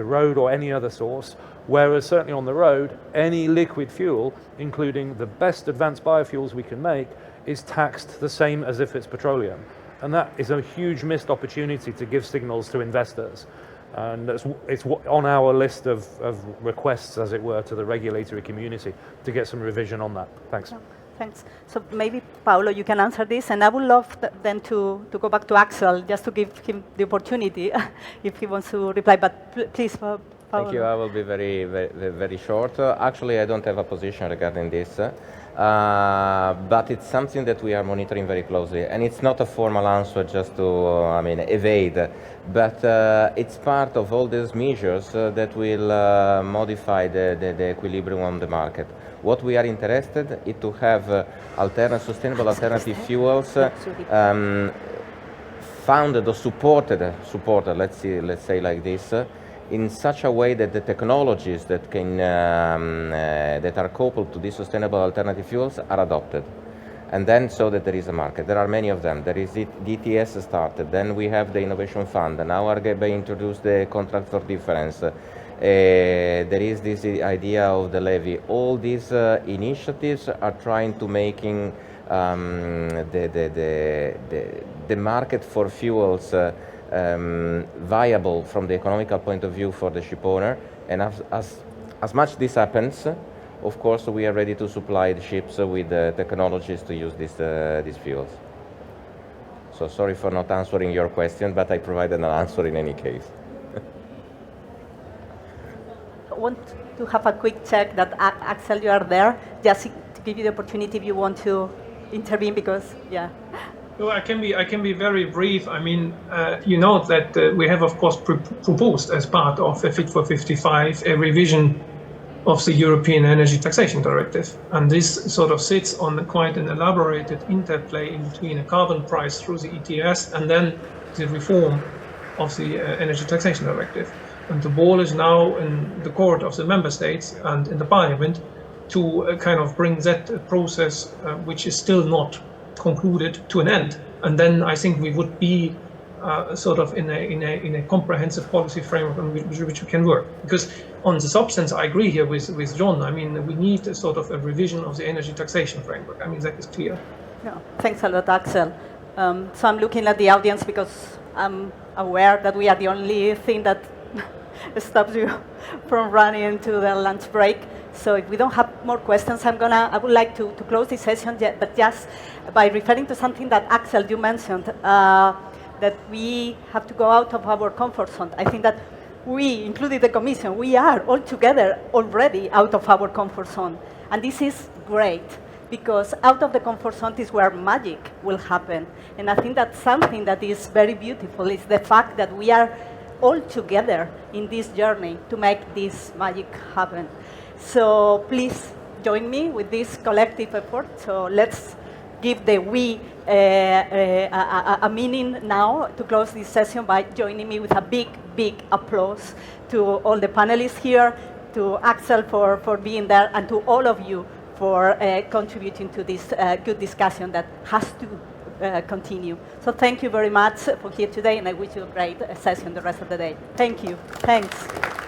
road or any other source. Whereas certainly on the road, any liquid fuel, including the best advanced biofuels we can make, is taxed the same as if it's petroleum. And that is a huge missed opportunity to give signals to investors. And it's on our list of requests, as it were, to the regulatory community to get some revision on that. Thanks. Yeah, thanks. So maybe, Paolo, you can answer this, and I would love then to go back to Axel, just to give him the opportunity if he wants to reply. But please, Paolo. Thank you. I will be very short. Actually, I don't have a position regarding this, but it's something that we are monitoring very closely. And it's not a formal answer just to, evade, but it's part of all these measures that will modify the equilibrium on the market. What we are interested in to have sustainable alternative fuels founded or supported, let's say like this, in such a way that the technologies that can that are coupled to these sustainable alternative fuels are adopted, and then so that there is a market. There are many of them. There is the ETS started. Then we have the innovation fund, and now RGB introduced the contract for difference. There is this idea of the levy. All these initiatives are trying to making the market for fuels viable from the economical point of view for the ship owner. And as much this happens, of course, we are ready to supply the ships with the technologies to use these fuels. So sorry for not answering your question, but I provided an answer in any case. I want to have a quick check that Axel, you are there, just to give you the opportunity if you want to intervene, because, yeah. Well, I can be very brief. I mean, you know that we have, of course, proposed as part of Fit for 55 a revision of the European Energy Taxation Directive, and this sort of sits on quite an elaborated interplay in between a carbon price through the ETS and then the reform of the Energy Taxation Directive. And the ball is now in the court of the member states and in the parliament to kind of bring that process, which is still not concluded, to an end. And then I think we would be sort of in a comprehensive policy framework on which we can work. Because on the substance, I agree here with John. I mean, we need a sort of a revision of the energy taxation framework. I mean, that is clear. Yeah. Thanks a lot, Axel. So I'm looking at the audience because I'm aware that we are the only thing that stops you from running to the lunch break. So if we don't have more questions, I would like to close this session, but just by referring to something that Axel, you mentioned, that we have to go out of our comfort zone. I think that we, including the Commission, we are all together already out of our comfort zone. And this is great, because out of the comfort zone is where magic will happen. And I think that something that is very beautiful is the fact that we are all together in this journey to make this magic happen. So please join me with this collective effort. So let's give the we a meaning now to close this session by joining me with a big, big applause to all the panelists here, to Axel for being there, and to all of you for contributing to this good discussion that has to continue. So thank you very much for here today, and I wish you a great session the rest of the day. Thank you. Thanks.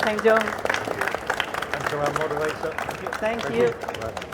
Thanks, John. Thanks to our moderator. Thank you. Right.